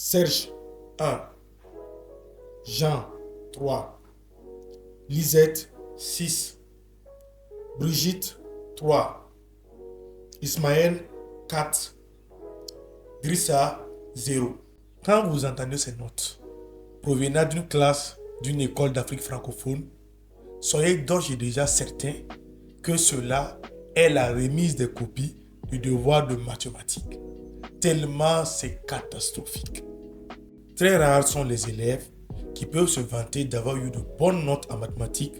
Serge 1, Jean 3, Lisette 6, Brigitte 3, Ismaël 4, Grissa 0. Quand vous entendez ces notes provenant d'une classe d'une école d'Afrique francophone, soyez d'ores et déjà certain que cela est la remise des copies du devoir de mathématiques. Tellement c'est catastrophique. Très rares sont les élèves qui peuvent se vanter d'avoir eu de bonnes notes en mathématiques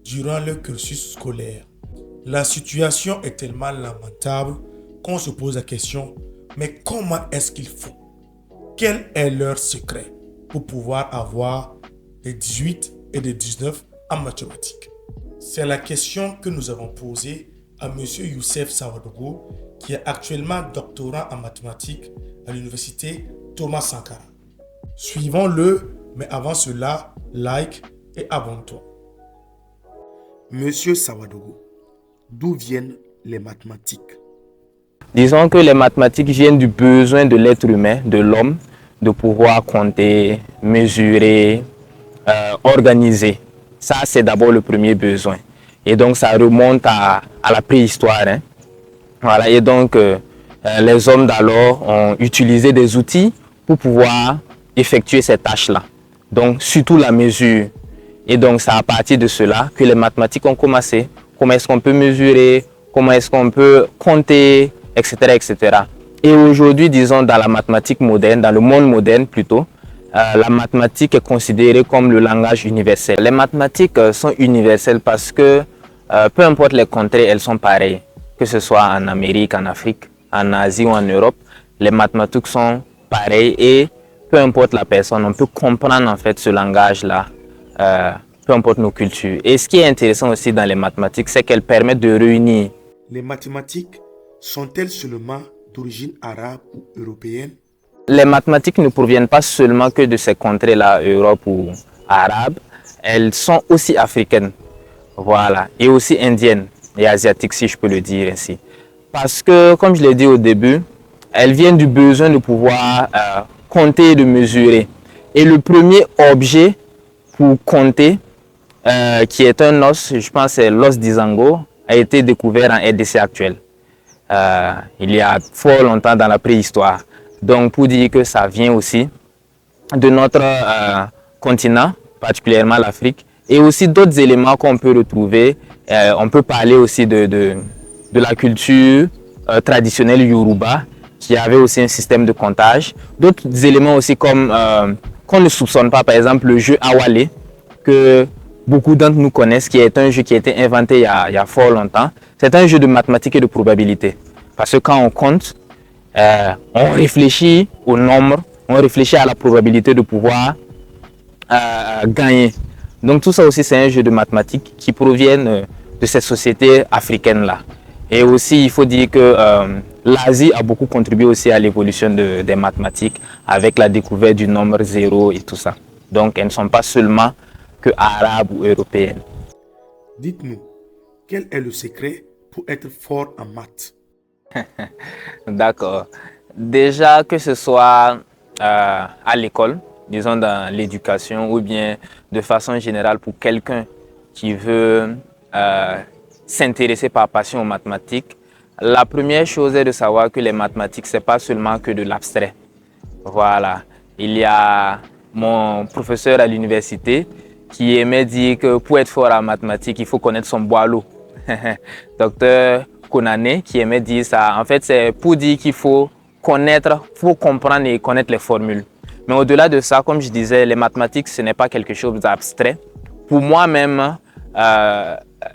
durant leur cursus scolaire. La situation est tellement lamentable qu'on se pose la question, mais comment est-ce qu'ils font? Quel est leur secret pour pouvoir avoir des 18 et des 19 en mathématiques? C'est la question que nous avons posée à M. Youssef Sawadogo, qui est actuellement doctorant en mathématiques à l'université Thomas Sankara. Suivons-le, mais avant cela, like et abonne-toi. Monsieur Sawadogo, d'où viennent les mathématiques? Disons que les mathématiques viennent du besoin de l'être humain, de l'homme, de pouvoir compter, mesurer, organiser. Ça, c'est d'abord le premier besoin. Et donc, ça remonte à la préhistoire. Voilà. Et donc, les hommes d'alors ont utilisé des outils pour pouvoir effectuer ces tâches-là. Donc, surtout la mesure. Et donc, c'est à partir de cela que les mathématiques ont commencé. Comment est-ce qu'on peut mesurer, comment est-ce qu'on peut compter, etc., etc. Et aujourd'hui, disons, dans la mathématique moderne, dans le monde moderne plutôt, la mathématique est considérée comme le langage universel. Les mathématiques sont universelles parce que peu importe les contrées, elles sont pareilles. Que ce soit en Amérique, en Afrique, en Asie ou en Europe, les mathématiques sont pareilles et peu importe la personne, on peut comprendre en fait ce langage-là, peu importe nos cultures. Et ce qui est intéressant aussi dans les mathématiques, c'est qu'elles permettent de réunir. Les mathématiques sont-elles seulement d'origine arabe ou européenne? Les mathématiques ne proviennent pas seulement que de ces contrées-là, Europe ou arabe, elles sont aussi africaines, voilà, et aussi indiennes et asiatiques, si je peux le dire ainsi. Parce que, comme je l'ai dit au début, elles viennent du besoin de pouvoir compter et de mesurer. Et le premier objet pour compter, qui est un os, je pense que c'est l'os d'Isango, a été découvert en RDC actuelle. Il y a fort longtemps dans la préhistoire. Donc pour dire que ça vient aussi de notre continent, particulièrement l'Afrique, et aussi d'autres éléments qu'on peut retrouver. On peut parler aussi de la culture traditionnelle Yoruba, qui avait aussi un système de comptage. D'autres éléments aussi comme qu'on ne soupçonne pas, par exemple le jeu Awale, que beaucoup d'entre nous connaissent, qui est un jeu qui a été inventé il y a fort longtemps. C'est un jeu de mathématiques et de probabilité. Parce que quand on compte, on réfléchit au nombre, on réfléchit à la probabilité de pouvoir gagner. Donc tout ça aussi, c'est un jeu de mathématiques qui proviennent de ces sociétés africaines-là. Et aussi, il faut dire que l'Asie a beaucoup contribué aussi à l'évolution des mathématiques avec la découverte du nombre zéro et tout ça. Donc elles ne sont pas seulement que arabes ou européennes. Dites-nous, quel est le secret pour être fort en maths? D'accord. Déjà, que ce soit à l'école, disons dans l'éducation, ou bien de façon générale pour quelqu'un qui veut s'intéresser par passion aux mathématiques, la première chose est de savoir que les mathématiques, ce n'est pas seulement que de l'abstrait. Voilà. Il y a mon professeur à l'université qui aimait dire que pour être fort en mathématiques, il faut connaître son boileau. Docteur Konane qui aimait dire ça. En fait, c'est pour dire qu'il faut connaître, faut comprendre et connaître les formules. Mais au-delà de ça, comme je disais, les mathématiques, ce n'est pas quelque chose d'abstrait. Pour moi-même,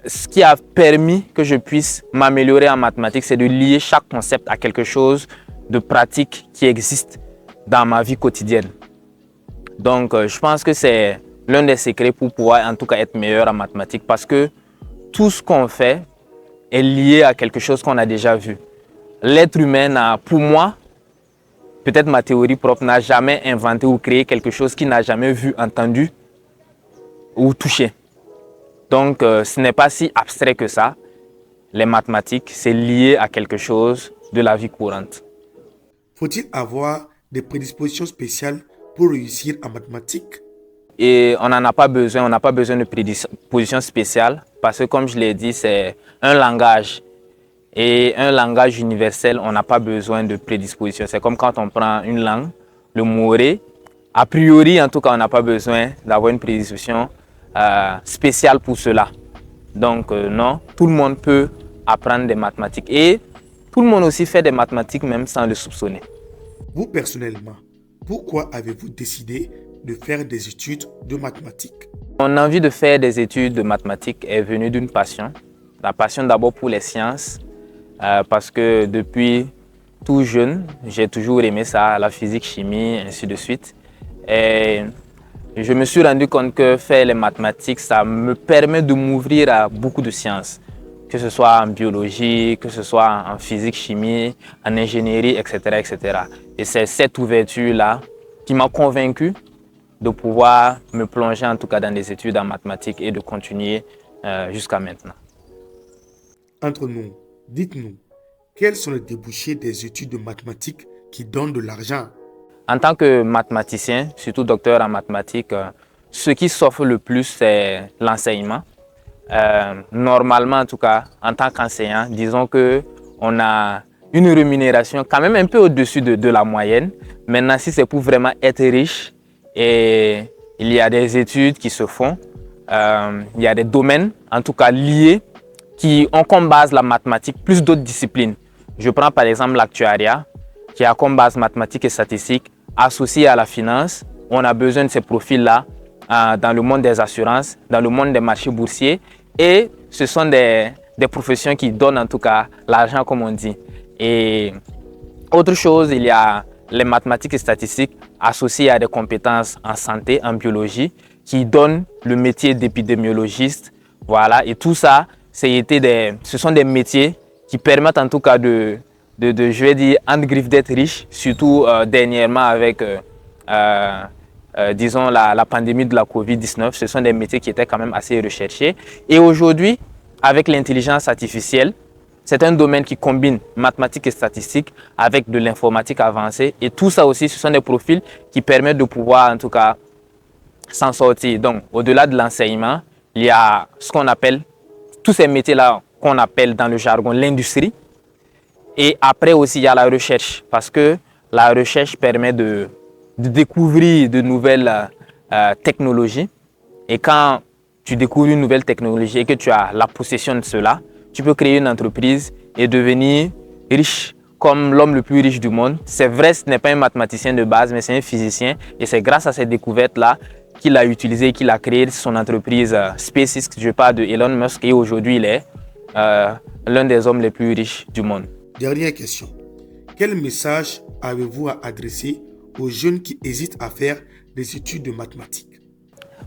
ce qui a permis que je puisse m'améliorer en mathématiques, c'est de lier chaque concept à quelque chose de pratique qui existe dans ma vie quotidienne. Donc, je pense que c'est l'un des secrets pour pouvoir en tout cas être meilleur en mathématiques parce que tout ce qu'on fait est lié à quelque chose qu'on a déjà vu. L'être humain, pour moi, peut-être ma théorie propre, n'a jamais inventé ou créé quelque chose qu'il n'a jamais vu, entendu ou touché. Donc, ce n'est pas si abstrait que ça. Les mathématiques, c'est lié à quelque chose de la vie courante. Faut-il avoir des prédispositions spéciales pour réussir en mathématiques? Et on n'en a pas besoin, on n'a pas besoin de prédisposition spéciale parce que comme je l'ai dit, c'est un langage. Et un langage universel, on n'a pas besoin de prédisposition. C'est comme quand on prend une langue, le moré. A priori, en tout cas, on n'a pas besoin d'avoir une prédisposition spéciale pour cela. Donc non, tout le monde peut apprendre des mathématiques. Et tout le monde aussi fait des mathématiques même sans le soupçonner. Vous personnellement, pourquoi avez-vous décidé de faire des études de mathématiques? Mon envie de faire des études de mathématiques est venue d'une passion. La passion d'abord pour les sciences, parce que depuis tout jeune, j'ai toujours aimé ça, la physique, chimie, ainsi de suite. Et je me suis rendu compte que faire les mathématiques, ça me permet de m'ouvrir à beaucoup de sciences, que ce soit en biologie, que ce soit en physique, chimie, en ingénierie, etc. etc. Et c'est cette ouverture-là qui m'a convaincu de pouvoir me plonger en tout cas dans des études en mathématiques et de continuer jusqu'à maintenant. Entre nous, dites-nous, quels sont les débouchés des études de mathématiques qui donnent de l'argent? En tant que mathématicien, surtout docteur en mathématiques, ce qui s'offre le plus, c'est l'enseignement. Normalement, en tout cas, en tant qu'enseignant, disons qu'on a une rémunération quand même un peu au-dessus de la moyenne. Maintenant, si c'est pour vraiment être riche, et il y a des études qui se font, il y a des domaines, en tout cas liés, qui ont comme base la mathématique plus d'autres disciplines. Je prends par exemple l'actuariat, qui a comme base mathématiques et statistiques, associé à la finance. On a besoin de ces profils-là dans le monde des assurances, dans le monde des marchés boursiers. Et ce sont des professions qui donnent en tout cas l'argent, comme on dit. Et autre chose, il y a les mathématiques et statistiques associées à des compétences en santé, en biologie, qui donnent le métier d'épidémiologiste. Voilà. Et tout ça, ce sont des métiers qui permettent en tout cas je vais dire, entre griffes d'être riche, surtout dernièrement avec, disons, la pandémie de la Covid-19. Ce sont des métiers qui étaient quand même assez recherchés. Et aujourd'hui, avec l'intelligence artificielle, c'est un domaine qui combine mathématiques et statistiques avec de l'informatique avancée. Et tout ça aussi, ce sont des profils qui permettent de pouvoir, en tout cas, s'en sortir. Donc, au-delà de l'enseignement, il y a ce qu'on appelle, tous ces métiers-là qu'on appelle dans le jargon l'industrie. Et après aussi, il y a la recherche, parce que la recherche permet de découvrir de nouvelles technologies. Et quand tu découvres une nouvelle technologie et que tu as la possession de cela, tu peux créer une entreprise et devenir riche comme l'homme le plus riche du monde. C'est vrai, ce n'est pas un mathématicien de base, mais c'est un physicien. Et c'est grâce à cette découverte-là qu'il a utilisé, qu'il a créé son entreprise SpaceX. Je parle de Elon Musk et aujourd'hui, il est l'un des hommes les plus riches du monde. Dernière question. Quel message avez-vous à adresser aux jeunes qui hésitent à faire des études de mathématiques?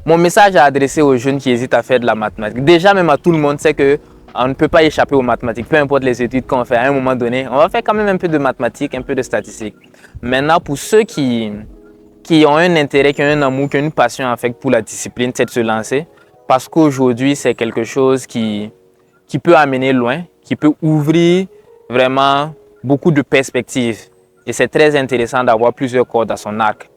Mon message à adresser aux jeunes qui hésitent à faire de la mathématique, déjà même à tout le monde, c'est qu'on ne peut pas échapper aux mathématiques. Peu importe les études qu'on fait, à un moment donné, on va faire quand même un peu de mathématiques, un peu de statistiques. Maintenant, pour ceux qui ont un intérêt, qui ont un amour, qui ont une passion en fait pour la discipline, c'est de se lancer. Parce qu'aujourd'hui, c'est quelque chose qui peut amener loin, qui peut ouvrir vraiment beaucoup de perspectives. Et c'est très intéressant d'avoir plusieurs cordes à son arc.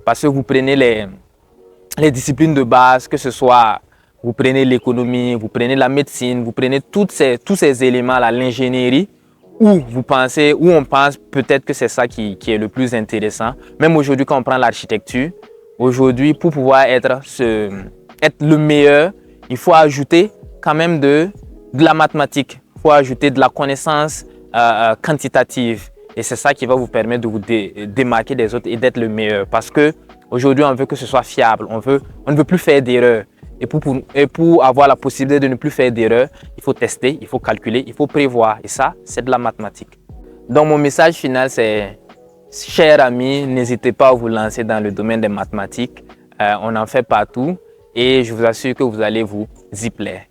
Parce que vous prenez les disciplines de base, que ce soit, vous prenez l'économie, vous prenez la médecine, vous prenez tous ces éléments-là, l'ingénierie, où on pense peut-être que c'est ça qui est le plus intéressant. Même aujourd'hui, quand on prend l'architecture, aujourd'hui, pour pouvoir être le meilleur, il faut ajouter quand même de la mathématique. Il faut ajouter de la connaissance quantitative. Et c'est ça qui va vous permettre de vous démarquer des autres et d'être le meilleur. Parce qu'aujourd'hui, on veut que ce soit fiable. On ne veut plus faire d'erreurs. Et pour avoir la possibilité de ne plus faire d'erreurs, il faut tester, il faut calculer, il faut prévoir. Et ça, c'est de la mathématique. Donc, mon message final, c'est, chers amis, n'hésitez pas à vous lancer dans le domaine des mathématiques. On en fait partout et je vous assure que vous allez vous y plaire.